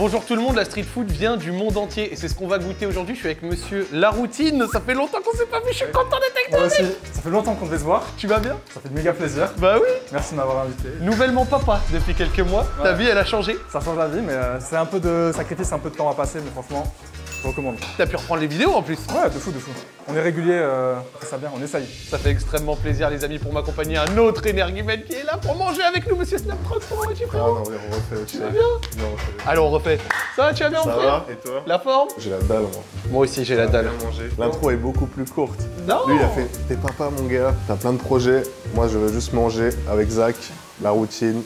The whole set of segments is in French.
Bonjour tout le monde, la street food vient du monde entier et c'est ce qu'on va goûter aujourd'hui. Je suis avec monsieur Laroutine, ça fait longtemps qu'on s'est pas vu, je suis content d'être avec toi. Moi aussi, ça fait longtemps qu'on devait se voir. Tu vas bien? Ça fait méga plaisir. Bah oui. Merci de m'avoir invité. Nouvellement papa depuis quelques mois, Ouais. Ta vie elle a changé. Ça change la vie, mais c'est un peu de sacrifice, un peu de temps à passer, mais franchement, je recommande. T'as pu reprendre les vidéos en plus. Ouais, de fou, de fou. On est régulier, on fait ça bien, on essaye. Ça fait extrêmement plaisir les amis pour m'accompagner un autre Energiman qui est là pour manger avec nous, monsieur Snaptrox. Comment vas-tu Ah frérot? non, mais on refait aussi. Tu vas bien? Non, on refait. Allez on refait. Ça va, tu vas bien Ça mon frère? va, et toi? La forme? J'ai la dalle, moi. Moi aussi j'ai la dalle. Bien mangé. L'intro est beaucoup plus courte. Non. Lui, il a fait « T'es papa, mon gars, t'as plein de projets. Moi, je veux juste manger avec Zach, la routine. »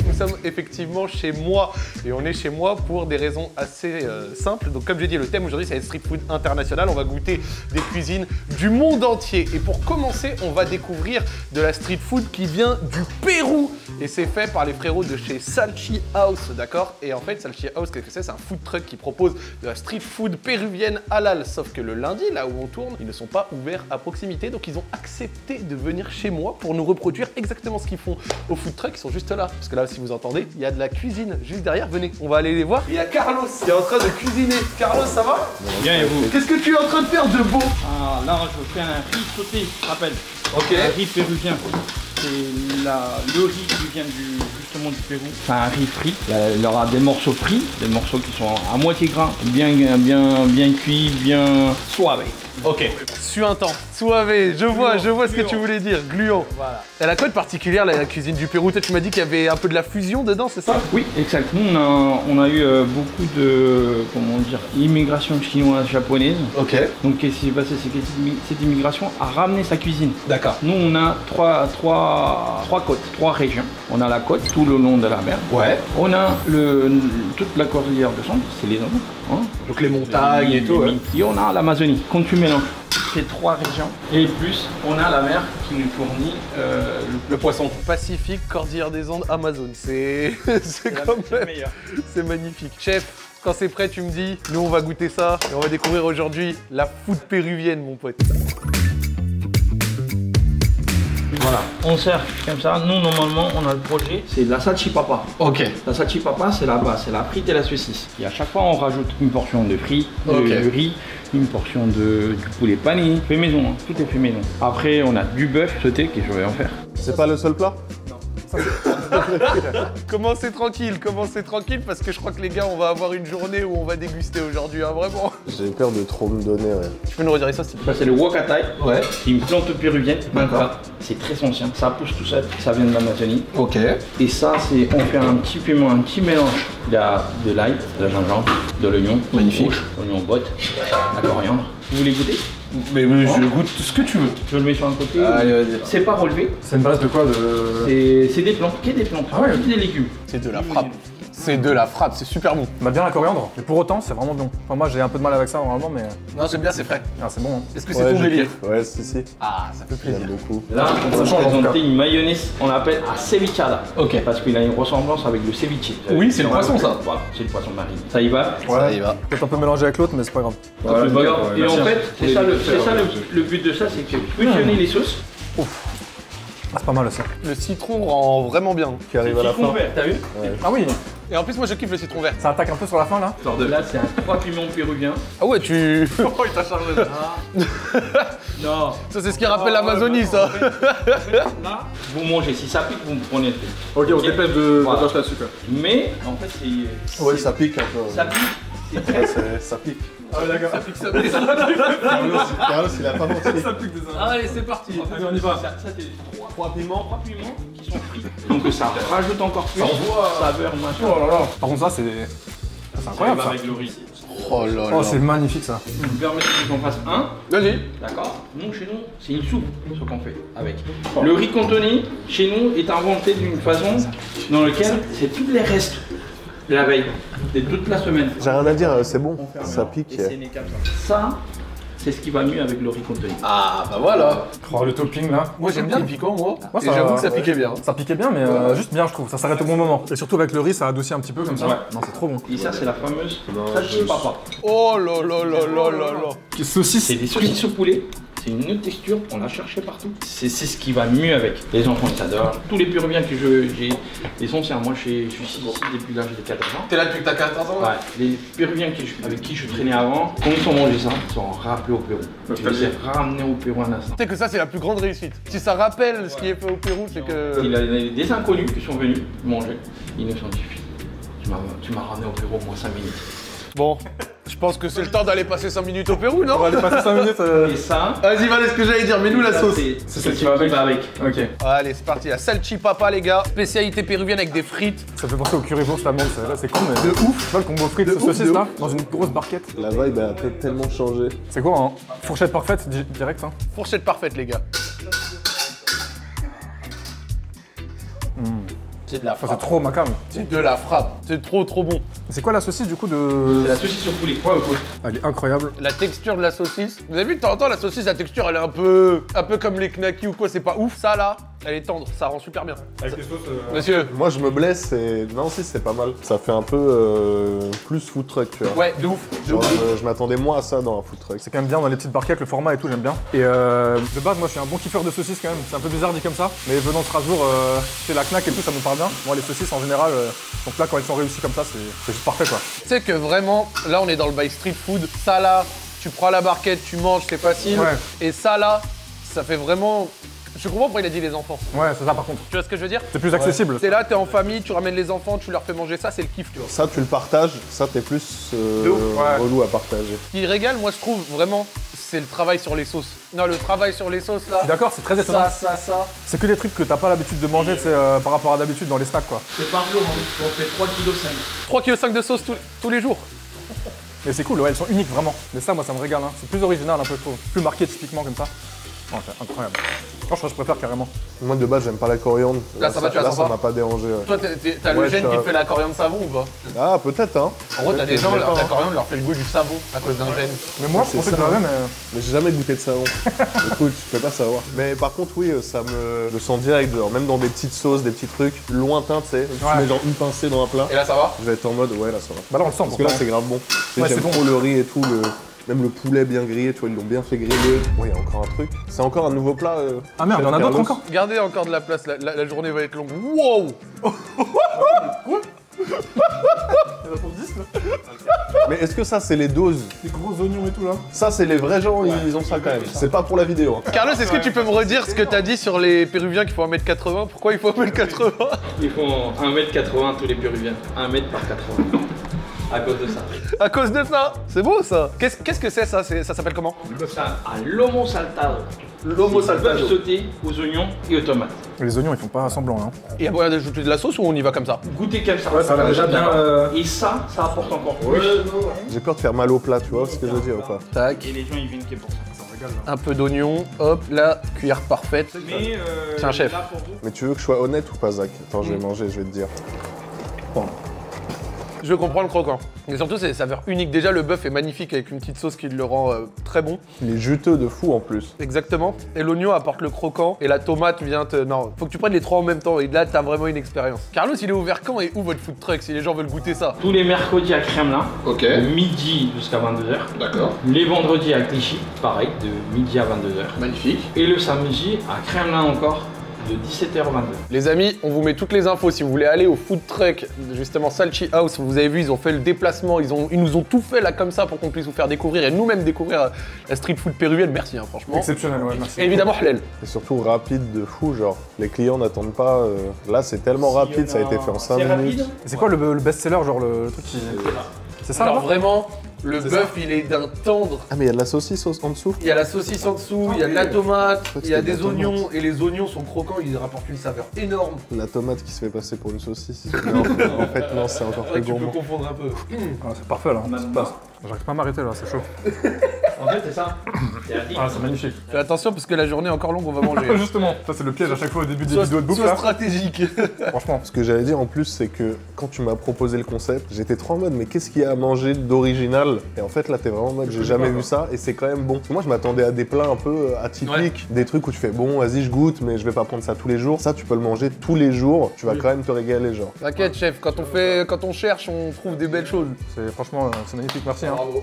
Nous sommes effectivement chez moi et on est chez moi pour des raisons assez simples. Donc comme j'ai dit, le thème aujourd'hui c'est street food international. On va goûter des cuisines du monde entier. Et pour commencer, on va découvrir de la street food qui vient du Pérou. Et c'est fait par les frérots de chez Salchi House, d'accord? Et en fait, Salchi House, qu'est-ce que c'est? C'est un food truck qui propose de la street food péruvienne halal. Sauf que le lundi, là où on tourne, ils ne sont pas ouverts à proximité. Donc ils ont accepté de venir chez moi pour nous reproduire exactement ce qu'ils font au food truck. Ils sont juste là. Parce que là, si vous entendez, il y a de la cuisine juste derrière. Venez, on va aller les voir. Il y a Carlos qui est en train de cuisiner. Carlos, ça va? Bien et vous? Qu'est-ce que tu es en train de faire de beau? Ah, là, je fais un riz sauté, je rappelle. Ok. Un riz péruvien. C'est le riz qui vient justement du Pérou. C'est un riz frit. Il y aura des morceaux frits, des morceaux qui sont à moitié gras, bien cuits, bien suave. Ok. Suintant, suavé, je vois ce que tu voulais dire, gluant. Voilà. Elle a quoi de particulière la cuisine du Pérou? Toi tu m'as dit qu'il y avait un peu de la fusion dedans, c'est ça? Oui, exact. Nous, on a eu beaucoup de, comment dire, immigration chinoise, japonaise. Ok. Donc, qu'est-ce qui s'est passé? C'est que cette immigration a ramené sa cuisine. D'accord. Nous, on a trois côtes, trois régions. On a la côte tout le long de la mer. Ouais. On a toute la cordillère de centre, c'est les Andes. Hein. Donc les montagnes et tout, ouais. Et on a l'Amazonie. Quand tu mélanges ces trois régions, et plus, on a la mer qui nous fournit Le poisson. Pacifique, Cordillère des Andes, Amazon. C'est quand le même... meilleur. C'est magnifique. Chef, quand c'est prêt, tu me dis, nous on va goûter ça et on va découvrir aujourd'hui la food péruvienne, mon pote. Voilà, on sert comme ça. Nous, normalement, on a le projet, c'est de la salchipapa. Ok. La salchipapa, c'est la base, c'est la frite et la saucisse. Et à chaque fois, on rajoute une portion de frites, de riz, une portion du poulet pané. Fait maison, hein. Tout est fait maison. Après, on a du bœuf sauté, que je vais en faire. C'est pas le seul plat? Commencez tranquille parce que je crois que les gars, on va avoir une journée où on va déguster aujourd'hui, hein, vraiment. J'ai peur de trop me donner, ouais. Tu peux nous redire ça, s'il te plaît? Ça, c'est le wakatay. Ouais. C'est une plante péruvienne. D'accord. C'est très ancien. Ça pousse tout seul. Ça vient de l'Amazonie. Ok. Et ça, on fait un petit piment, un petit mélange. Il y a de l'ail, de la gingembre, de l'oignon. Magnifique. Rouge, l'oignon botte, la coriandre. Vous voulez goûter? Mais je goûte ce que tu veux. Je le mets sur un côté. Allez, vas-y. C'est pas relevé. C'est une base de quoi C'est des plantes. Qu'est-ce des plantes? Ah ouais. Des légumes. C'est de la frappe. C'est de la frappe, c'est super bon. On a bien la coriandre, mais pour autant, c'est vraiment bon. Enfin, moi, j'ai un peu de mal avec ça normalement, mais Non, j'aime bien, c'est frais. c'est bon. Hein. Est-ce que c'est ton je délire? kiffe. Ouais, si. Ah, ça fait plaisir. J'aime beaucoup. Là, on va change, en tout cas. présenter une mayonnaise. On l'appelle à cevichada. Ok. Parce qu'il a une ressemblance avec le ceviche. Oui, c'est le poisson, ça. Voilà, c'est le poisson marine. Ça y va? Ça y va. Peut-être un peu mélangé avec l'autre, mais c'est pas grave. Le burger. Et en fait, c'est ça, merci. le but de ça, c'est que fusionner les sauces. Ah, c'est pas mal aussi. Le citron rend vraiment bien. Qui arrive à la Citron fin. vert, t'as vu? Ah oui, Et en plus, moi, je kiffe le citron vert. ça attaque un peu sur la fin là. Là, c'est un 3 piments péruvien. Ah ouais, tu... Oh, il t'a chargé Non. Ça, c'est ce qui rappelle l'Amazonie, ça. Là, vous mangez. Si ça pique, vous me prenez le thé. Ok, on se dépêche de Voilà. lâcher là-dessus quoi. Mais, en fait, c'est. Ouais, ça pique un peu. Ça pique. C'est très. Ouais, ça pique. Ah ouais, d'accord. Carlos, il a pas menti. Allez, c'est parti. On y va. Ça, c'est 3 piments qui sont frits. Donc ça rajoute encore plus saveur, machin. Oh là là. Par contre, ça, c'est incroyable ça. Avec le riz. Oh là Oh, c'est magnifique ça. Je me permets qu'on fasse un. Vas-y. D'accord. Nous, chez nous, c'est une soupe, ce qu'on fait avec. Le riz cantonais, chez nous, est inventé d'une façon dans laquelle c'est tous les restes de la veille, de toute la semaine. J'ai rien à dire, c'est bon. Ça pique. Et c'est né comme ça. Ça, c'est ce qui va mieux avec le riz cantonais. Ah, bah voilà. Oh, le topping là. Moi, j'aime bien le piquant, moi. Moi, Et ça- j'avoue que ça piquait bien. Ça piquait bien, mais juste bien, je trouve. Ça s'arrête au bon moment. Et surtout avec le riz, ça adoucit un petit peu comme ça. Ouais. Non, c'est trop bon. Et ça, c'est la fameuse salchipapa. Oh là là là là là là. Saucisse. C'est des saucisses au poulet C'est une autre texture, on l'a cherché partout. C'est ce qui va mieux avec. Les enfants ils adorent. Tous les Péruviens que j'ai, les anciens, moi je suis ici depuis l'âge de 14 ans. T'es là depuis que t'as 14 ans? Ouais, les Péruviens avec qui je traînais avant, quand ils ont mangé ça, ils sont rappelés au Pérou. Tu les as ramenés au Pérou un instant. Tu sais que ça c'est la plus grande réussite. Si ça rappelle ce qui est fait au Pérou, c'est que... Il y a des inconnus qui sont venus manger, ils nous ont dit, tu m'as ramené au Pérau au moins 5 minutes. Bon, je pense que c'est le temps d'aller passer 5 minutes au Pérou, non? On va aller passer 5 minutes. Et ça, Vas-y, Valais, ce que j'allais dire, mets-nous la sauce. c'est ce qui va avec. Ok. Allez, c'est parti, la salchipapa, les gars. Spécialité péruvienne avec des frites. Ça fait penser au currywurst la menthe, là c'est con mais... De ouf. Tu vois le combo frites saucisses là, dans une grosse barquette. La vibe a peut-être tellement changé. C'est quoi hein? Fourchette parfaite, direct hein. Fourchette parfaite, les gars. C'est de la Enfin, c'est frappe. trop macabre. C'est de la frappe. C'est trop bon. C'est quoi la saucisse du coup de... C'est la saucisse sur poulet. Ouais, ouais. Elle est incroyable. La texture de la saucisse. Vous avez vu de temps en temps, la saucisse, la texture, elle est un peu comme les knackis ou quoi, c'est pas ouf. Ça là, elle est tendre, ça rend super bien. Avec les sauces... Monsieur. Moi je me blesse et... Non si c'est pas mal. Ça fait un peu plus food truck tu vois. Ouais, de ouf. Genre, je m'attendais moins à ça dans un food truck. C'est quand même bien dans les petites barquettes, le format et tout, j'aime bien. Et de base, moi je suis un bon kiffeur de saucisses quand même. C'est un peu bizarre dit comme ça. Mais venant de Strasbourg, c'est la knack et tout, ça me parle bien. Moi les saucisses en général, donc là quand elles sont réussies comme ça, c'est juste parfait quoi. Tu sais que vraiment, là on est dans le bail street food. Ça là, tu prends la barquette, tu manges, c'est facile. Ouais. Et ça là, ça fait vraiment... Je comprends pourquoi il a dit les enfants. Ouais, c'est ça par contre. Tu vois ce que je veux dire? C'est plus accessible. T'es là, t'es en famille, tu ramènes les enfants, tu leur fais manger ça, c'est le kiff, tu vois. Ça tu le partages, ça t'es plus ouf, ouais. relou à partager. Ce qui régale, moi je trouve vraiment, c'est le travail sur les sauces. Non, le travail sur les sauces là. D'accord, c'est très étonnant. Ça. C'est que des trucs que t'as pas l'habitude de manger tu sais, par rapport à d'habitude dans les snacks quoi. C'est par jour, on fait 3,5 kg. 3,5 kg de sauce tous les jours. Mais c'est cool, ouais, elles sont uniques vraiment. Mais ça, moi ça me régale. Hein. C'est plus original un peu, je trouve. Plus marqué typiquement comme ça. Ouais, c'est incroyable. Franchement, je préfère carrément. Moi de base j'aime pas la coriandre. Là, ça va, tu la là, sens ça pas m'a pas dérangé. Ouais. Toi, t'as le Ouais, gène ça qui va. fait la coriandre savon ou pas? Ah peut-être hein. En gros, t'as des gens, je la sais pas, hein. coriandre leur fait le goût du savon à cause d'un gène. Mais moi, je c'est pensais que ça, j'avais, hein. mais. Mais j'ai jamais goûté de savon. Écoute, je peux pas savoir. Mais par contre, oui, ça me le sent direct, genre, même dans des petites sauces, des petits trucs lointains, tu sais. Tu Ouais. mets genre une pincée dans un plat, Et là, ça va? je vais être en mode, ouais, là ça va. Bah là, on le sent. Parce que là, c'est grave bon. Tu sais, Ouais, j'aime c'est bon. trop le riz et tout, même le poulet bien grillé, tu vois, ils l'ont bien fait griller. Ouais, il y a encore un truc. C'est encore un nouveau plat. Ah merde, il y en a d'autres encore? Gardez encore de la place, la journée va être longue. Wow! Mais est-ce que ça, c'est les doses? Des gros oignons et tout là. Ça, c'est les vrais gens, ils ont ça quand même. C'est pas pour la vidéo. Hein. Carlos, est-ce que tu peux me redire ce que t'as dit sur les Péruviens qui font 1m80? Pourquoi il faut 1m80? Ils font 1,80 m tous les Péruviens. 1 m par 80. À cause de ça. À cause de ça? C'est beau ça! Qu'est-ce que c'est ça? Ça s'appelle comment? Ça à l'homo saltado. L'homo Bœuf sauté aux oignons et aux tomates. Les oignons, ils font pas semblant hein. Il y a moyen d'ajouter de la sauce ou on y va comme ça? Goûtez comme ça. Ouais, ça a l'air déjà bien, Et ça apporte encore plus. J'ai peur de faire mal au plat, tu vois ce que je veux dire ou pas? Tac, Et les gens ils viennent que pour ça. un peu d'oignon, hop, la cuillère parfaite. Mais Tiens, chef. là, pour vous, Mais tu veux que je sois honnête ou pas, Zach? Attends, je vais manger, je vais te dire. Je comprends le croquant. Et surtout, c'est des saveurs uniques. Déjà, le bœuf est magnifique avec une petite sauce qui le rend très bon. Il est juteux de fou en plus. Exactement. Et l'oignon apporte le croquant. Et la tomate vient te... Non, faut que tu prennes les trois en même temps. Et là, t'as vraiment une expérience. Carlos, il est ouvert quand et où votre food truck si les gens veulent goûter ça? tous les mercredis à Kremlin, Ok. de midi jusqu'à 22h. D'accord. Les vendredis à Clichy, pareil, de midi à 22h. Magnifique. Et le samedi à Kremlin encore, de 17h à 22h. Les amis, on vous met toutes les infos si vous voulez aller au food truck, justement Salchi House. Vous avez vu, ils ont fait le déplacement, ils nous ont tout fait là comme ça pour qu'on puisse vous faire découvrir et nous-mêmes découvrir la street food péruvienne. Merci, hein, franchement. Exceptionnel, ouais, merci. Et évidemment, halal. Et surtout rapide de fou, genre les clients n'attendent pas. Là, c'est tellement rapide, ça a été fait en 5 minutes. Et c'est quoi le best-seller, genre le truc qui. C'est ça Alors là vraiment, le bœuf, il est d'un tendre. Ah, mais il y a de la saucisse en dessous? Il y a la saucisse en dessous, il y a de la tomate, crois que il y a c'était de des la oignons, et les oignons sont croquants, ils rapportent une saveur énorme. La tomate qui se fait passer pour une saucisse. Non, en fait, non, c'est encore plus Tu peux gourmand. confondre un peu. Ah, c'est parfait là. Même pas. J'arrive pas à m'arrêter là, c'est chaud. En fait, c'est ça. C'est la Ah, c'est magnifique. Fais attention parce que la journée est encore longue, on va manger. Justement, ça c'est le piège à chaque fois au début des Sois vidéos de bouffe sois là. stratégique. Franchement. Ce que j'allais dire en plus, c'est que quand tu m'as proposé le concept, j'étais trop en mode, mais qu'est-ce qu'il y a à manger d'original? Et en fait, là, t'es vraiment en mode, j'ai jamais vu ça et c'est quand même bon. Parce que moi, je m'attendais à des plats un peu atypiques, des trucs où tu fais, bon, vas-y, je goûte, mais je vais pas prendre ça tous les jours. Ça, tu peux le manger tous les jours, tu vas quand même te régaler, genre. T'inquiète, chef, quand on cherche, on trouve des belles choses. Franchement, c'est magnifique, merci. Hein. Bravo.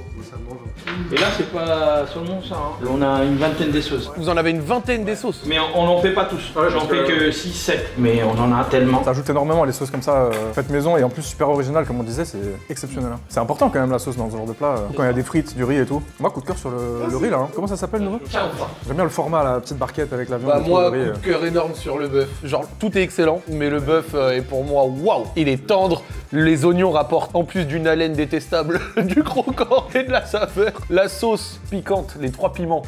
Et là, c'est pas seulement ça. Hein. On a une vingtaine des sauces. Vous en avez une vingtaine des sauces. Mais on n'en fait pas tous. J'en fais que 6, 7. Mais on en a tellement. Ça ajoute énormément les sauces comme ça, faites maison et en plus super original comme on disait, c'est exceptionnel. Hein. C'est important quand même la sauce dans ce genre de plat. Quand il y a des frites, du riz et tout. Moi, coup de cœur sur le riz là. Hein. Comment ça s'appelle le nouveau? J'aime bien le format, la petite barquette avec la viande. Bah et tout, moi, le riz, coup de cœur énorme sur le bœuf. Genre, tout est excellent, mais le bœuf est pour moi, waouh. Il est tendre, les oignons rapportent en plus d'une haleine détestable, du croquant et de la saveur. La sauce piquante, les 3 piments.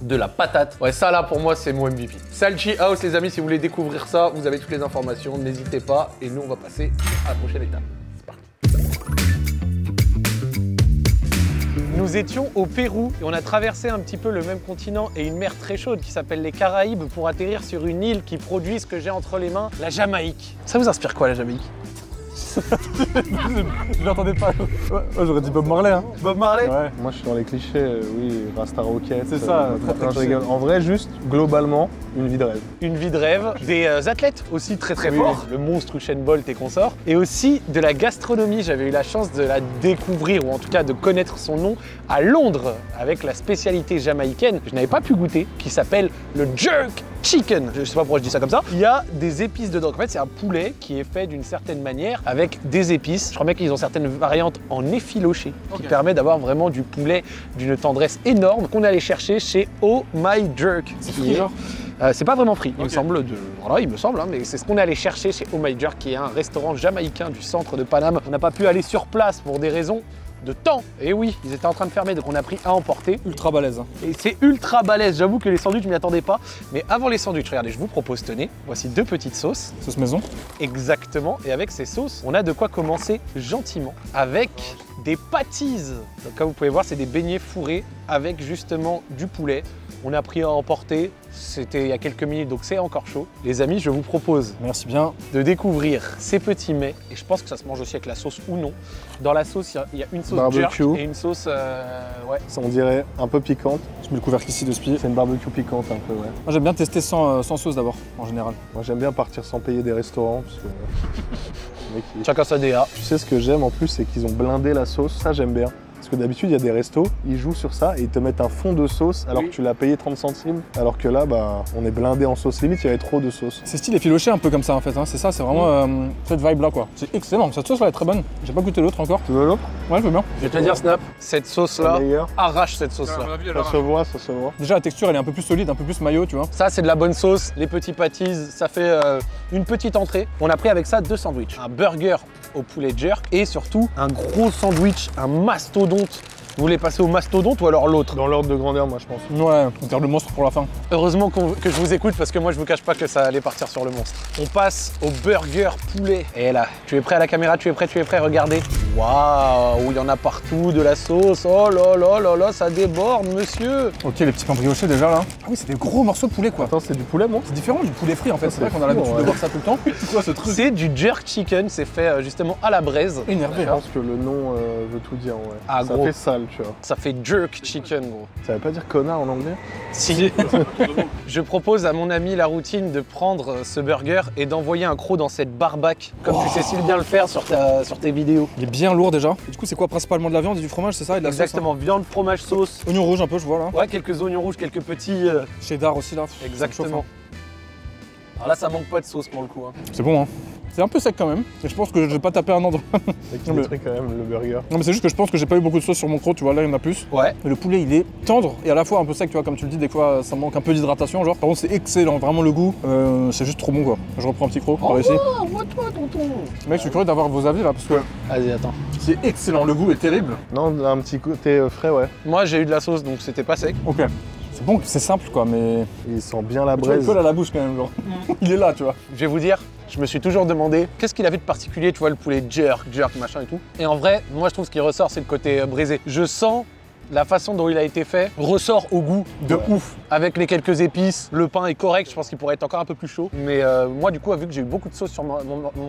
De la patate. Ouais, ça là pour moi c'est mon MVP. Salchi House les amis, si vous voulez découvrir ça, vous avez toutes les informations, n'hésitez pas. Et nous on va passer à la prochaine étape. C'est parti. Nous étions au Pérou et on a traversé un petit peu le même continent et une mer très chaude qui s'appelle les Caraïbes pour atterrir sur une île qui produit ce que j'ai entre les mains, la Jamaïque. Ça vous inspire quoi la Jamaïque? Je l'entendais pas. Ouais, j'aurais dit Bob Marley. Hein. Bob Marley? Ouais. Moi, je suis dans les clichés, oui, Rasta Rocket. C'est ça, je rigole. En vrai, juste, globalement, une vie de rêve. Une vie de rêve, des athlètes aussi très forts, le monstre Usain Bolt et consorts, et aussi de la gastronomie. J'avais eu la chance de la découvrir, ou en tout cas de connaître son nom, à Londres, avec la spécialité jamaïcaine que je n'avais pas pu goûter, qui s'appelle le jerk chicken. Je sais pas pourquoi je dis ça comme ça. Il y a des épices dedans. En fait, c'est un poulet qui est fait d'une certaine manière avec des épices. Je crois bien qu'ils ont certaines variantes en effiloché qui permet d'avoir vraiment du poulet d'une tendresse énorme qu'on est allé chercher chez Oh My Jerk. C'est frit, genre? C'est pas vraiment frit, il me semble, voilà, il me semble, hein, mais c'est ce qu'on est allé chercher chez Oh My Jerk, qui est un restaurant jamaïcain du centre de Paname. On n'a pas pu aller sur place pour des raisons de temps. Et oui, ils étaient en train de fermer, donc on a pris à emporter. Ultra balèze. Et c'est ultra balèze, j'avoue que les sandwichs, je m'y attendais pas. Mais avant les sandwichs, regardez, je vous propose, tenez, voici 2 petites sauces. Sauce maison. Exactement, et avec ces sauces, on a de quoi commencer gentiment avec des patties. Donc comme vous pouvez voir, c'est des beignets fourrés avec justement du poulet. On a pris à emporter, c'était il y a quelques minutes, donc c'est encore chaud. Les amis, je vous propose Merci bien. de découvrir ces petits mets, et je pense que ça se mange aussi avec la sauce ou non. Dans la sauce, il y a une sauce jerk Barbecue. et une sauce, ouais. Ça, on dirait un peu piquante. Je mets le couvercle ici de spi. C'est une barbecue piquante un peu, ouais. Moi j'aime bien tester sans sauce d'abord, en général. Moi, j'aime bien partir sans payer des restaurants, parce que... le mec, Chacun sa DA. Tu sais ce que j'aime en plus, c'est qu'ils ont blindé la sauce. Ça, j'aime bien. Parce que d'habitude, il y a des restos, ils jouent sur ça et ils te mettent un fond de sauce alors que tu l'as payé 30 centimes. Alors que là, bah, on est blindé en sauce. Limite, il y avait trop de sauce. C'est style effiloché un peu comme ça en fait, hein. C'est ça, c'est vraiment cette vibe là quoi. C'est excellent, cette sauce là est très bonne. J'ai pas goûté l'autre encore. Tu veux l'autre? Ouais, je veux bien. Je vais te dire, Snap, cette sauce-là, Meilleur. arrache cette sauce-là. Ça se voit, ça se voit. Déjà la texture elle est un peu plus solide, un peu plus maillot, tu vois. Ça, c'est de la bonne sauce. Les petits patties, ça fait une petite entrée. On a pris avec ça 2 sandwichs. Un burger au poulet jerk et surtout un gros sandwich, un mastodonte. Vous voulez passer au mastodonte ou alors l'autre? Dans l'ordre de grandeur, moi, je pense. Ouais, on garde le monstre pour la fin. Heureusement que je vous écoute parce que moi je vous cache pas que ça allait partir sur le monstre. On passe au burger poulet. Et là, tu es prêt à la caméra? Tu es prêt? Regardez. Waouh, il y en a partout de la sauce. Oh là là là là, ça déborde, monsieur. Ok, les petits pains briochés déjà là. Ah oui, c'est des gros morceaux de poulet quoi. Attends, c'est du poulet, moi? C'est différent du poulet frit en fait. C'est vrai qu'on a fou, l'habitude ouais. de voir ça tout le temps. C'est quoi ce truc? C'est du jerk chicken, c'est fait justement à la braise. Énervé. Je pense que le nom veut tout dire, ouais. Ah, ça gros. fait sale, tu vois. Ça fait jerk chicken, gros. Ça veut pas dire connard en anglais? Si. Je propose à mon ami la routine de prendre ce burger et d'envoyer un croc dans cette barbaque, comme tu sais si bien le faire sur tes vidéos. Il est bien lourd déjà. Et du coup, c'est quoi principalement de la viande et du fromage, c'est ça? Et de la Exactement, viande, fromage, sauce. sauce, hein. Oignon rouge un peu, je vois là. Ouais, quelques oignons rouges, quelques petits. Cheddar aussi là. Exactement. Alors là, ça manque pas de sauce pour le coup. Hein. C'est bon, hein. C'est un peu sec quand même. Et je pense que je vais pas taper un endroit. C'est qui détruit quand même le burger. Non, mais c'est juste que je pense que j'ai pas eu beaucoup de sauce sur mon croc, tu vois. Là, il y en a plus. Ouais. Et le poulet, il est tendre et à la fois un peu sec, tu vois. Comme tu le dis, des fois, ça manque un peu d'hydratation, genre. Par contre, c'est excellent, vraiment le goût. C'est juste trop bon, quoi. Je reprends un petit croc par ici. Moi-toi, tonton. Mec, je suis curieux d'avoir vos avis là, parce que Vas-y, attends. c'est excellent. Le goût est terrible. Non, un petit côté frais, ouais. Moi, j'ai eu de la sauce, donc c'était pas sec. Ok. C'est bon, c'est simple, quoi, mais. Il sent bien la Tu vois, il braise. colle à la bouche quand même, genre. Il est là, tu vois. Je vais vous dire, je me suis toujours demandé qu'est-ce qu'il avait de particulier, tu vois, le poulet jerk, machin et tout. Et en vrai, moi, je trouve ce qui ressort, c'est le côté braisé. Je sens la façon dont il a été fait ressort au goût de ouf. Avec les quelques épices, le pain est correct, je pense qu'il pourrait être encore un peu plus chaud. Mais moi, du coup, vu que j'ai eu beaucoup de sauce sur mon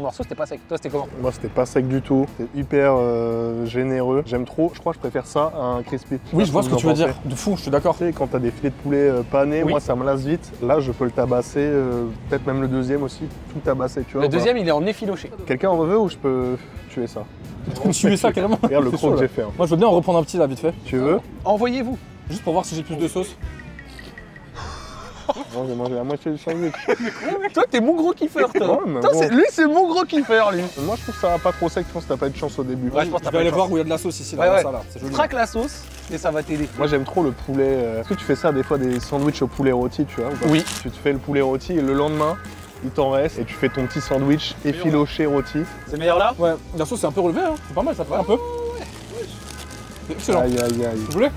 morceau, c'était pas sec. Toi, c'était comment? Moi, c'était pas sec du tout. C'était hyper généreux. J'aime trop. Je crois que je préfère ça à un crispy. Oui, je vois ce que vous tu veux en pensez. dire. De fou, je suis d'accord. Tu sais, quand t'as des filets de poulet panés, Oui. moi, ça me lasse vite. Là, je peux le tabasser. Peut-être même le deuxième aussi. Tout tabasser, tu vois. Le ou pas deuxième, il est en effiloché. Quelqu'un en veut ou je peux tuer ça? Tuer ça carrément. Regarde le C'est croc chaud, que là. j'ai fait. Hein. Moi, je veux bien en reprendre un petit là, vite fait. Tu veux? veux? Envoyez-vous. Juste pour voir si j'ai plus de sauce. Moi, j'ai mangé la moitié du sandwich. Toi, t'es mon gros kiffeur, toi. Ouais, mais Toi, bon. lui, c'est mon gros kiffeur, lui. Moi, je trouve que ça va pas trop sec, je pense que t'as pas eu de chance au début. Ouais, je pense que Je vais aller voir où il y a de la sauce ici, là, Ouais, dans ouais. ça, là. C'est joli. Craque la sauce et ça va t'aider. Moi, j'aime trop le poulet. Est-ce que tu fais ça des fois, des sandwichs au poulet rôti, tu vois ou pas? Oui. Tu te fais le poulet rôti et le lendemain, il t'en reste et tu fais ton petit sandwich effiloché rôti. C'est meilleur là? Ouais, la sauce c'est un peu relevé, hein. C'est pas mal, ça fait un peu. C'est excellent. Aïe, aïe, aïe. Vous voulez?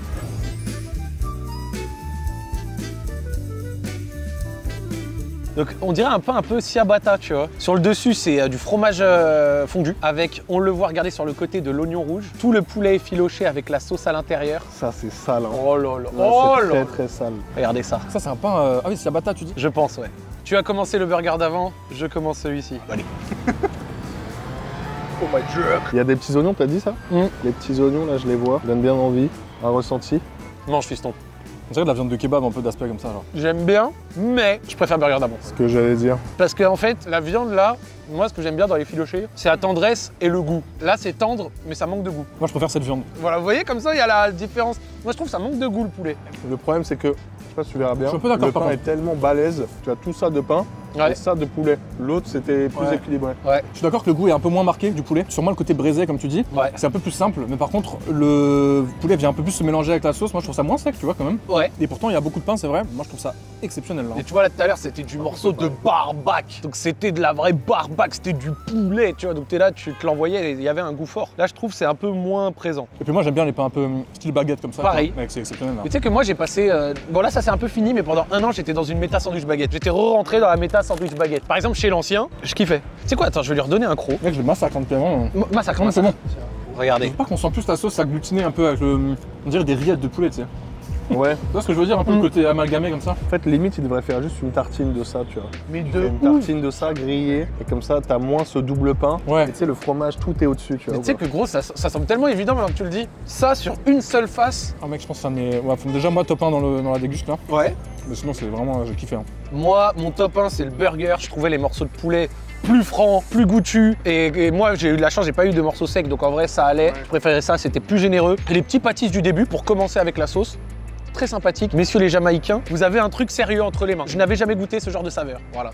Donc on dirait un pain un peu ciabatta, tu vois. Sur le dessus, c'est du fromage fondu avec, on le voit, regarder sur le côté, de l'oignon rouge. Tout le poulet effiloché avec la sauce à l'intérieur. Ça, c'est sale. Hein. Oh là là, Là, oh c'est là très, là. très sale. Regardez ça. Ça c'est un pain. Ah oui, c'est la bata, tu dis? Je pense, ouais. Tu as commencé le burger d'avant, je commence celui-ci. Allez. Oh my god. Il y a des petits oignons, t'as dit ça? Les petits oignons, là, je les vois. Donnent bien envie. Un ressenti. Mange, fiston. On dirait de la viande de kebab, un peu d'aspect comme ça, genre. J'aime bien, mais je préfère le burger d'avant. Ce que j'allais dire. Parce qu'en fait, la viande là, moi ce que j'aime bien dans les filochés, c'est la tendresse et le goût. Là c'est tendre, mais ça manque de goût. Moi je préfère cette viande. Voilà, vous voyez comme ça, il y a la différence. Moi je trouve que ça manque de goût le poulet. Le problème, c'est que, je sais pas si tu verras bien, Je suis un peu d'accord, le par pain est contre. tellement balèze. Tu as tout ça de pain Ouais. et ça de poulet. L'autre, c'était plus Ouais. équilibré. Ouais. Je suis d'accord que le goût est un peu moins marqué du poulet. Sûrement le côté braisé, comme tu dis. Ouais. C'est un peu plus simple, mais par contre, le poulet vient un peu plus se mélanger avec la sauce. Moi je trouve ça moins sec, tu vois, quand même. Ouais. Et pourtant, il y a beaucoup de pain, c'est vrai. Moi je trouve ça exceptionnel, là. Et tu vois là tout à l'heure c'était du morceau de barbac. Donc c'était de la vraie barbac, c'était du poulet, tu vois. Donc t'es là, tu te l'envoyais et il y avait un goût fort. Là je trouve que c'est un peu moins présent. Et puis moi j'aime bien les pains un peu style baguette comme ça. Pareil. Mec, c'est exceptionnel, là. Mais tu sais que moi j'ai passé. Bon là ça c'est un peu fini, mais pendant un an j'étais dans une méta sandwich baguette. J'étais re-rentré dans la méta sandwich baguette. Par exemple chez l'ancien, je kiffais. Tu sais quoi, attends, je vais lui redonner un croc. Mec, je le massacre complètement. Massacre, Non, mais c'est bon. Regardez. Je veux pas qu'on sent plus la sauce s'agglutiner un peu avec le. On dirait des rillettes de poulet, tu sais. Ouais. Tu vois ce que je veux dire, un peu le côté amalgamé comme ça? En fait, limite, il devrait faire juste une tartine de ça, tu vois. Mais Tu de fais une ouf. tartine de ça grillée et comme ça, t'as moins ce double pain. Ouais. Et tu sais, le fromage, tout est au-dessus, tu vois. Tu sais que gros, ça semble tellement évident maintenant que tu le dis. Ça sur une seule face. Ah mec, je pense que ça m'est. Ouais, déjà moi top 1 dans la déguste là. Ouais. Mais sinon c'est vraiment. J'ai kiffé. Hein. Moi, mon top 1, c'est le burger. Je trouvais les morceaux de poulet plus francs, plus goûtus. Et moi, j'ai eu de la chance, j'ai pas eu de morceaux secs. Donc en vrai, ça allait. Je préférais ça, c'était plus généreux. Et les petits pâtisses du début pour commencer avec la sauce. Très sympathique. Messieurs les Jamaïcains, vous avez un truc sérieux entre les mains. Je n'avais jamais goûté ce genre de saveur. Voilà.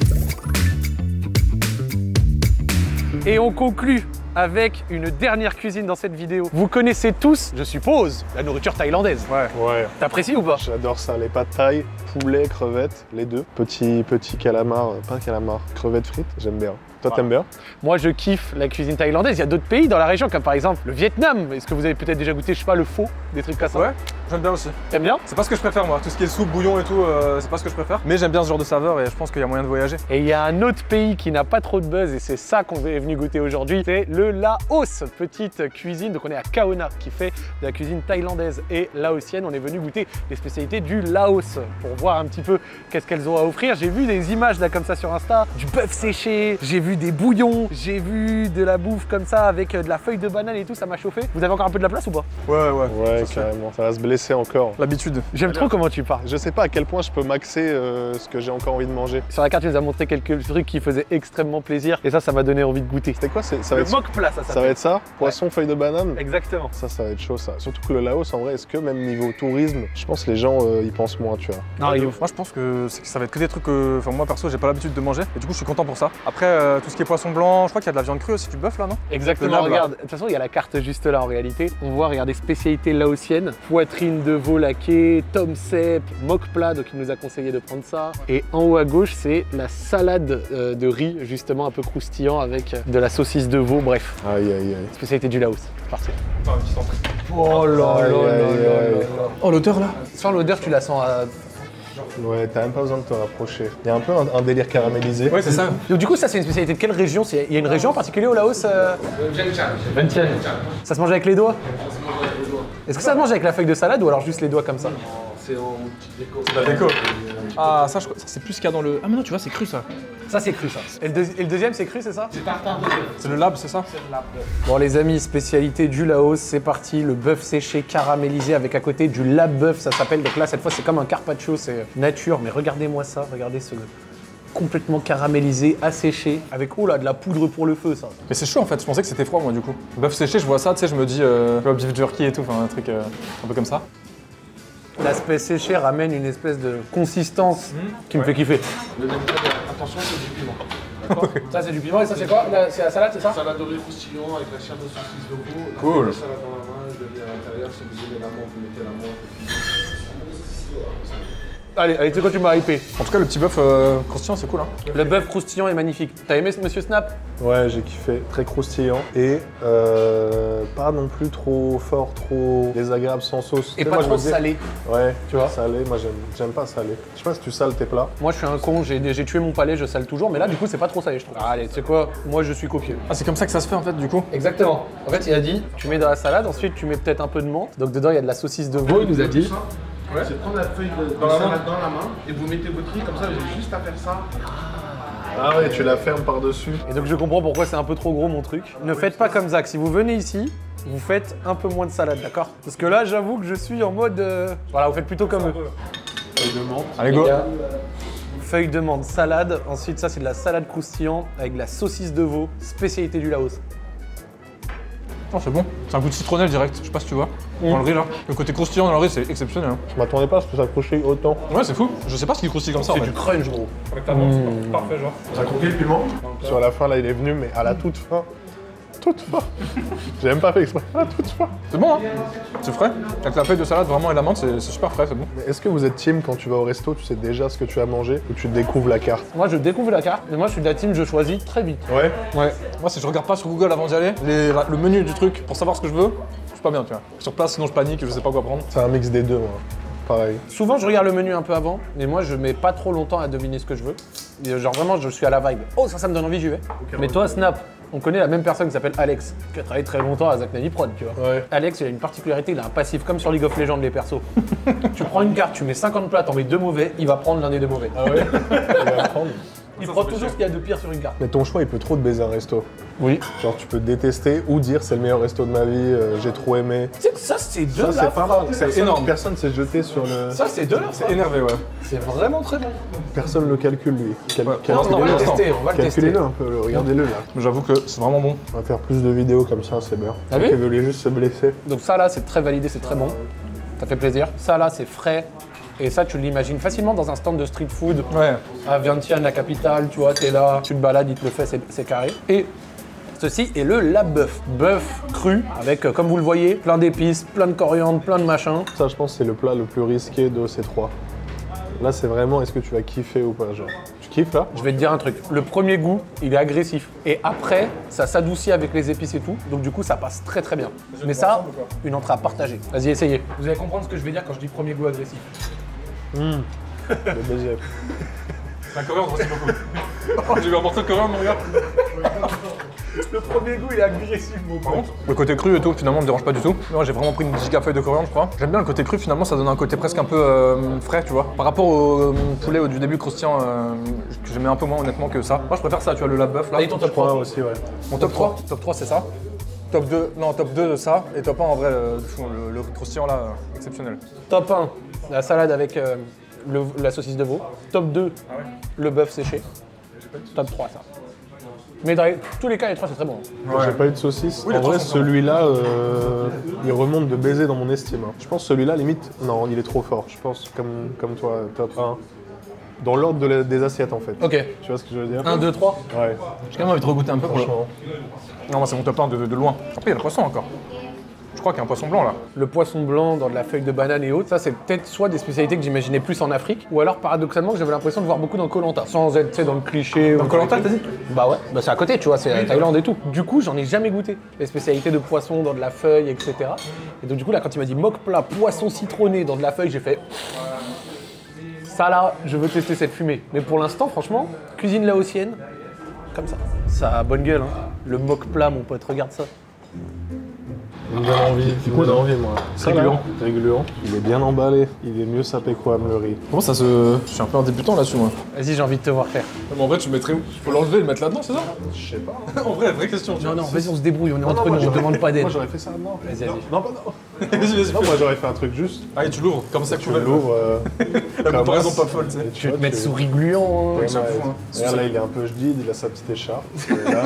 Et on conclut avec une dernière cuisine dans cette vidéo. Vous connaissez tous, je suppose, la nourriture thaïlandaise. Ouais. T'apprécies ou pas? J'adore ça, les pâtes thaï, poulet, crevettes, les deux. Petit calamar, pas calamar, crevettes frites, j'aime bien. Toi, t'aimes bien? Moi, je kiffe la cuisine thaïlandaise. Il y a d'autres pays dans la région, comme par exemple le Vietnam. Est-ce que vous avez peut-être déjà goûté, je sais pas, le pho, des trucs comme ça? Ouais, j'aime bien aussi. T'aimes bien? C'est pas ce que je préfère moi. Tout ce qui est soupe, bouillon et tout, c'est pas ce que je préfère. Mais j'aime bien ce genre de saveur et je pense qu'il y a moyen de voyager. Et il y a un autre pays qui n'a pas trop de buzz et c'est ça qu'on est venu goûter aujourd'hui, c'est le Laos, petite cuisine. Donc on est à Khao Na qui fait de la cuisine thaïlandaise et laotienne. On est venu goûter les spécialités du Laos pour voir un petit peu qu'est-ce qu'elles ont à offrir. J'ai vu des images là comme ça sur Insta, du bœuf séché, j'ai vu des bouillons, j'ai vu de la bouffe comme ça avec de la feuille de banane et tout, ça m'a chauffé. Vous avez encore un peu de la place ou pas? Ouais. Ouais, carrément. Ça va se blesser encore. L'habitude. J'aime trop comment tu parles. Je sais pas à quel point je peux maxer ce que j'ai encore envie de manger. Sur la carte, tu nous as montré quelques trucs qui faisaient extrêmement plaisir et ça m'a donné envie de goûter. C'était quoi? Ça va Le être mock plat, ça ça va s'appelle. être ça? Poisson, feuille de banane? Exactement. Ça va être chaud ça. Surtout que le Laos, en vrai, est-ce que même niveau tourisme, je pense que les gens y pensent moins, tu vois. Non, il est Moi je pense que ça va être que des trucs que. Enfin moi perso j'ai pas l'habitude de manger et du coup je suis content pour ça. Après tout ce qui est poisson blanc, je crois qu'il y a de la viande crue aussi, du bœuf là non? Exactement, Le lab, là. regarde. De toute façon, il y a la carte juste là en réalité. On voit, regardez, spécialité laotienne, poitrine de veau laquée, tom sep, mock plat, donc il nous a conseillé de prendre ça. Et en haut à gauche, c'est la salade de riz, justement un peu croustillant avec de la saucisse de veau, bref. Aïe, aïe, aïe. Spécialité du Laos, parfait. Enfin, un petit centre. Oh là Aïe, aïe, aïe. Oh l'odeur là. Sans l'odeur, tu la sens à... Ouais, t'as même pas besoin de te rapprocher. Il y a un peu un délire caramélisé. Ouais c'est ça. Donc du coup, ça c'est une spécialité de quelle région? Il y a une région en particulier au Laos Vientiane. Ça se mange avec les doigts? Est-ce que ça se mange avec la feuille de salade ou alors juste les doigts comme ça? C'est la déco. Ah ça, ça c'est plus qu'il y a dans le. Ah mais non tu vois c'est cru ça. Ça c'est cru ça. Et le deuxième c'est cru, c'est ça? C'est le lab c'est ça? Bon les amis, spécialité du Laos, c'est parti, le bœuf séché caramélisé avec à côté du lab bœuf, ça s'appelle. Donc là cette fois c'est comme un carpaccio, c'est nature, mais regardez-moi ça, regardez complètement caramélisé, asséché, avec oh là, de la poudre pour le feu, ça. Mais c'est chaud en fait, je pensais que c'était froid moi du coup. Bœuf séché, je vois ça, tu sais, je me dis beef jerky et tout, enfin un truc un peu comme ça. L'aspect séché ramène une espèce de consistance qui me fait kiffer. Attention, c'est du piment. Ça c'est du piment et ça c'est quoi? C'est la salade, c'est ça? Salade dorée croustillant avec la chair de saucisse de veau. Cool. La salade dans la main, je le mets à l'intérieur. Si vous aimez l'amande, vous mettez l'amande. Allez, tu sais quoi, tu m'as hypé. En tout cas, le petit bœuf croustillant, c'est cool. Hein. Le bœuf croustillant est magnifique. T'as aimé ce Monsieur Snap? Ouais, j'ai kiffé, très croustillant et pas non plus trop fort, trop désagréable sans sauce. Et Tu sais, pas moi, je trop me dis- salé. Ouais, Tu vois. salé, moi j'aime pas salé. Je sais pas si tu sales tes plats. Moi je suis un con, j'ai tué mon palais, je sale toujours, mais là du coup c'est pas trop salé je trouve. Allez, tu sais quoi? Moi je suis copieux. Ah, c'est comme ça que ça se fait en fait du coup. Exactement. En fait il a dit, tu mets dans la salade, ensuite tu mets peut-être un peu de menthe. Donc dedans il y a de la saucisse de veau, il nous a dit. C'est prendre la feuille de salade dans la main et vous mettez votre riz comme ça, vous avez juste à faire ça. Ah ouais, tu la fermes par-dessus. Et donc je comprends pourquoi c'est un peu trop gros mon truc. Ne faites pas comme Zach, si vous venez ici, vous faites un peu moins de salade, d'accord? Parce que là j'avoue que je suis en mode... Voilà, vous faites plutôt comme eux. Feuille de menthe. Allez, Les go. gars, feuille de menthe, salade. Ensuite ça c'est de la salade croustillante avec de la saucisse de veau, spécialité du Laos. Oh, c'est bon. C'est un goût de citronnelle direct, je sais pas si tu vois. Dans le riz là. Le côté croustillant dans le riz, c'est exceptionnel. Hein. Je m'attendais pas à ce que ça croustille autant. Ouais, c'est fou. Je sais pas ce qui croustille comme ça en C'est fait. du crunch gros. Avec ta menthe, c'est parfait genre. Ça croqué le piment. Sur la fin là, il est venu, mais à la toute fin. Toute fin. J'ai même pas fait exprès. À la toute fin. C'est bon hein. C'est frais. Avec la feuille de salade vraiment et la menthe, c'est super frais, c'est bon. Mais est-ce que vous êtes team quand tu vas au resto, tu sais déjà ce que tu as mangé ou tu découvres la carte? Moi je découvre la carte, mais moi je suis de la team, je choisis très vite. Ouais. Ouais. Moi, si je regarde pas sur Google avant d'y aller, le menu du truc pour savoir ce que je veux, je suis pas bien, tu vois. Sur place, sinon je panique, je sais pas quoi prendre. C'est un mix des deux, moi. Pareil. Souvent je regarde le menu un peu avant, mais moi je mets pas trop longtemps à deviner ce que je veux. Et genre vraiment je suis à la vibe. Oh ça me donne envie, j'y vais. Mais toi Snap, on connaît la même personne qui s'appelle Alex, qui a travaillé très longtemps à Zach Nani Prod, tu vois. Ouais. Alex il a une particularité, il a un passif comme sur League of Legends les persos. Tu prends une carte, tu mets 50 plats, t'en mets 2 mauvais, il va prendre l'un des 2 mauvais. Ah ouais. Il va prendre. Il prend toujours ce qu'il y a de pire sur une carte. Mais ton choix, il peut trop te baiser un resto. Oui. Genre, tu peux détester ou dire c'est le meilleur resto de ma vie, j'ai trop aimé. Tu sais que ça c'est de Ça, là, c'est pas mal. C'est énorme. Personne s'est jeté sur le. Ça c'est de là, ça. C'est énervé, ouais. C'est vraiment très bon. Personne le calcule, lui. Non, on va le tester, on va le tester. Calculez-le un peu, regardez-le là. Mais j'avoue que c'est vraiment bon. On va faire plus de vidéos comme ça, c'est bien. T'as vu Qui voulait juste se blesser. Donc ça là c'est très validé, c'est très bon. Ça fait plaisir. Ça là c'est frais. Et ça tu l'imagines facilement dans un stand de street food. Ouais. À Vientiane, la capitale, tu vois, t'es là, tu te balades, il te le fait, c'est carré. Et ceci est le labœuf. Bœuf cru, avec, comme vous le voyez, plein d'épices, plein de coriandre, plein de machin. Ça, je pense, c'est le plat le plus risqué de ces trois. Là, c'est vraiment est-ce que tu vas kiffer ou pas, genre. Tu kiffes là? Je vais te dire un truc, le premier goût, il est agressif. Et après, ça s'adoucit avec les épices et tout, donc du coup, ça passe très très bien. Mais ça, une entrée à partager. Vas-y, essayez. Vous allez comprendre ce que je vais dire quand je dis premier goût agressif. Le deuxième. C'est un coriandre aussi beaucoup. J'ai eu un morceau de coriandre, mon gars. Le premier goût, il est agressif, mon pote. Le côté cru et tout, finalement, me dérange pas du tout. Moi, j'ai vraiment pris une giga feuille de coriandre, je crois. J'aime bien le côté cru, finalement, ça donne un côté presque un peu frais, tu vois. Par rapport au poulet du début croustillant, que j'aimais un peu moins honnêtement que ça. Moi, je préfère ça, tu vois, le lab-bœuf là. Allez, ton top 3 aussi, ouais. Mon top 3 Top 3, c'est ça. Top 2, non, top 2 ça. Et top 1, en vrai, le croustillant là, exceptionnel. Top 1, la salade avec la saucisse de veau. Top 2, le bœuf séché. Top 3, ça. Mais dans tous les cas, les 3, c'est très bon. J'ai pas eu de saucisse. Oui, en les trois vrai, sont celui-là, il remonte de baiser dans mon estime. Hein. Je pense que celui-là, limite, non, il est trop fort. Je pense, comme toi, top 1. Dans l'ordre des assiettes, en fait. Ok. Tu vois ce que je veux dire? 1, 2, 3. Ouais. J'ai quand même envie de regoûter un peu pour le. Franchement. Non, moi, c'est mon top 1 de loin. Après, il y a le poisson encore. Je crois qu'il y a un poisson blanc là. Le poisson blanc dans de la feuille de banane et autres, ça c'est peut-être soit des spécialités que j'imaginais plus en Afrique, ou alors paradoxalement que j'avais l'impression de voir beaucoup dans Koh-Lanta, sans être tu sais, dans le cliché. Dans Koh-Lanta, t'as dit? Bah ouais, bah c'est à côté, tu vois, c'est la Thaïlande et tout. Du coup, j'en ai jamais goûté. Les spécialités de poisson dans de la feuille, etc. Et donc du coup là, quand il m'a dit mock plat, poisson citronné dans de la feuille, j'ai fait... Ça là, je veux tester cette fumée. Mais pour l'instant, franchement, cuisine laotienne, comme ça. Ça a bonne gueule, hein. Le mock plat, mon pote, regarde ça. Il me donne envie. Il me donne envie, moi. Ça, là, régluant. Il est bien emballé. Il est mieux sapé quoi, le riz. Comment ça se... Je suis un peu un débutant là-dessus, moi. Vas-y, j'ai envie de te voir faire. Mais en vrai, tu mettrais où? Faut l'enlever et le mettre là-dedans, c'est ça? Je sais pas. En vrai, vraie question. Non, non, vas-y, on se débrouille, on est entre nous, on demande pas d'aide. Moi, j'aurais fait ça, non. Vas-y, vas-y. Non, pas non. Non, moi, j'aurais fait un truc juste. Ah, et tu l'ouvres, comme ça que tu Tu l'ouvres. La comparaison pas folle, tu sais. Je vais te mettre sous régluant. Ouais, s'en fout, hein. Regarde, là, il est un peu jadid, il a sa petite écharpe. Et là,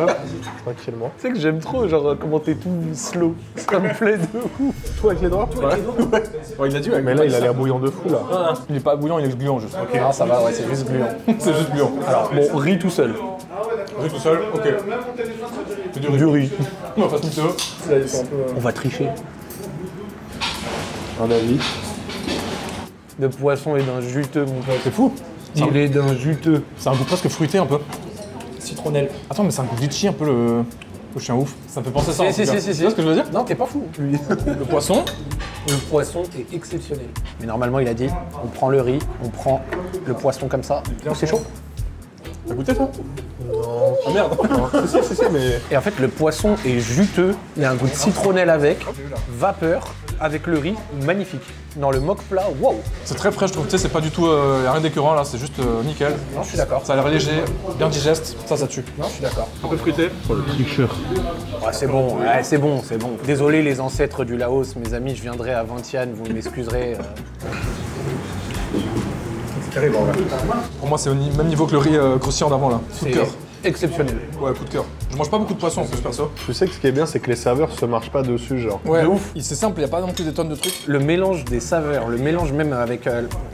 hop, tranquillement. Tu sais que j'aime trop, genre, comment t'es tout slow. Ça me plaît de ouf. Tout avec les doigts? Ouais, il a dit, ouais. Mais là, il a l'air bouillant de fou, là. Il est pas bouillant, il est gluant juste. Ok, ah, ça va, ouais, c'est juste gluant. C'est juste gluant. Alors, bon, riz tout seul. Riz tout seul, ok. C'est du riz. On va faire tout ça. On va tricher. Un avis. Le poisson est d'un juteux, mon pote. C'est fou. Il est d'un juteux. C'est un goût presque fruité un peu. Citronnelle. Attends, mais c'est un goût litchi un peu le... Je suis un ouf. Ça me fait penser ça. Si. Tu vois ce que je veux dire? Non, t'es pas fou. Le poisson. Le poisson est exceptionnel. Mais normalement, il a dit, on prend le riz, on prend le poisson comme ça. Oh, c'est chaud. T'as goûté toi? Non. Ah merde. Si, mais. Et en fait, le poisson est juteux. Il y a un goût de citronnelle avec, vapeur, avec le riz, magnifique. Dans le mock plat, waouh. C'est très frais, je trouve. Tu sais, c'est pas du tout. Y a rien d'écœurant là, c'est juste nickel. Non, je suis d'accord. Ça a l'air léger, bien digeste. Ça tue. Non, je suis d'accord. Un peu fruité. Ouais, c'est bon, ouais, c'est bon. Désolé les ancêtres du Laos, mes amis, je viendrai à Vientiane, vous m'excuserez. C'est terrible en vrai. Pour moi, c'est au même niveau que le riz croustillant d'avant là. Coup de cœur. Exceptionnel. Ouais, coup de cœur. Je mange pas beaucoup de poisson en plus, perso. Tu sais que ce qui est bien, c'est que les saveurs se marchent pas dessus, genre. Ouais, De ouf. C'est simple, y a pas non plus des tonnes de trucs. Le mélange des saveurs, le mélange même avec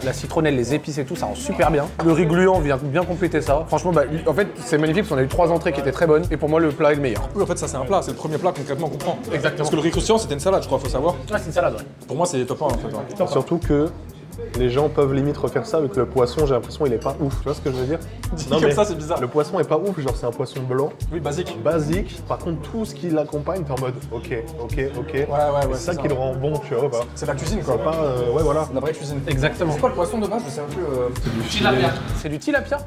la citronnelle, les épices et tout, ça rend super bien. Le riz gluant vient bien compléter ça. Franchement, bah, en fait, c'est magnifique parce qu'on a eu 3 entrées qui étaient très bonnes. Et pour moi, le plat est le meilleur. Oui, en fait, ça c'est un plat, c'est le premier plat concrètement qu'on prend. Exactement. Parce que le riz croustillant, c'était une salade, je crois, faut savoir. Ah, c'est une salade, ouais. Pour moi, c'est top 1 en fait. Ouais. Surtout que les gens peuvent limite refaire ça avec le poisson, j'ai l'impression il est pas ouf. Tu vois ce que je veux dire? Comme ça, c'est bizarre. Le poisson est pas ouf, genre c'est un poisson blanc, Oui, basique. basique. Par contre, tout ce qui l'accompagne, t'es en mode ok. Ouais, C'est ça qui le rend bon, tu vois. Bah. C'est la cuisine quoi. C'est pas. Ouais, voilà. La vraie cuisine. Exactement. C'est quoi le poisson de base? Je sais un peu. Tilapia. C'est du tilapia.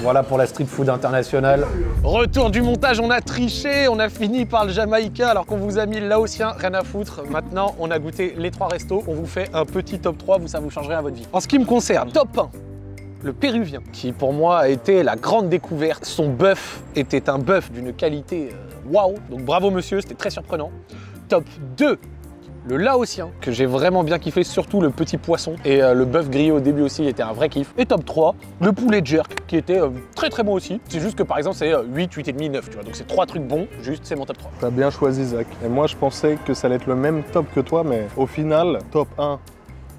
Voilà pour la street food internationale. Retour du montage, on a triché, on a fini par le Jamaïcain alors qu'on vous a mis le Laotien, rien à foutre. Maintenant, on a goûté les 3 restos, on vous fait un petit top 3, ça vous changerait à votre vie. En ce qui me concerne, top 1, le péruvien, qui pour moi a été la grande découverte. Son bœuf était un bœuf d'une qualité waouh, donc bravo monsieur, c'était très surprenant. Top 2, le Laotien, que j'ai vraiment bien kiffé, surtout le petit poisson. Et le bœuf grillé au début aussi était un vrai kiff. Et top 3, le poulet jerk, qui était très très bon aussi. C'est juste que par exemple c'est 8, 8,5, 9, tu vois. Donc c'est 3 trucs bons, juste c'est mon top 3. T'as bien choisi, Zach. Et moi, je pensais que ça allait être le même top que toi, mais au final, top 1.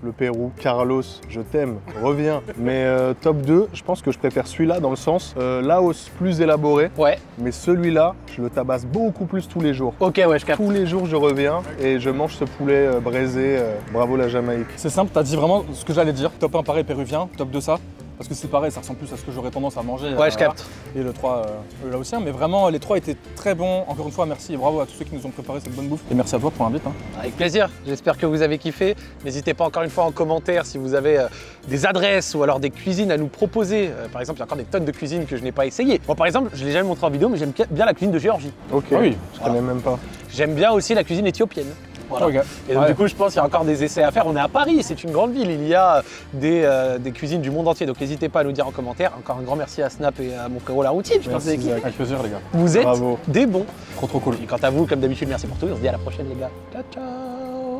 Le Pérou, Carlos, je t'aime, reviens. Mais top 2, je pense que je préfère celui-là dans le sens Laos plus élaboré. Ouais. Mais celui-là, je le tabasse beaucoup plus tous les jours. Ok, ouais, je capte. Tous les jours, je reviens et je mange ce poulet braisé. Bravo la Jamaïque. C'est simple, t'as dit vraiment ce que j'allais dire. Top 1 pareil péruvien, top 2 ça. Parce que c'est pareil, ça ressemble plus à ce que j'aurais tendance à manger. Ouais, je capte. Et le 3, le Laotien. Mais vraiment, les 3 étaient très bons. Encore une fois, merci et bravo à tous ceux qui nous ont préparé cette bonne bouffe. Et merci à toi pour l'invite. Hein. Avec plaisir, j'espère que vous avez kiffé. N'hésitez pas encore une fois en commentaire si vous avez des adresses ou alors des cuisines à nous proposer. Par exemple, il y a encore des tonnes de cuisines que je n'ai pas essayées. Moi par exemple, je ne l'ai jamais montré en vidéo, mais j'aime bien la cuisine de Géorgie. Ok, Ah oui. je connais même pas. J'aime bien aussi la cuisine éthiopienne. Voilà. Ok. Et donc Ouais. du coup, je pense qu'il y a encore des essais à faire. On est à Paris, c'est une grande ville. Il y a des cuisines du monde entier. Donc n'hésitez pas à nous dire en commentaire. Encore un grand merci à Snap et à mon frérot La Routine. Je pense que Merci, vous avez kiffé. Avec plaisir les gars. Vous êtes Bravo. des bons. Trop cool. Et quant à vous, comme d'habitude, merci pour tout. Et on se dit à la prochaine les gars. Ciao, ciao.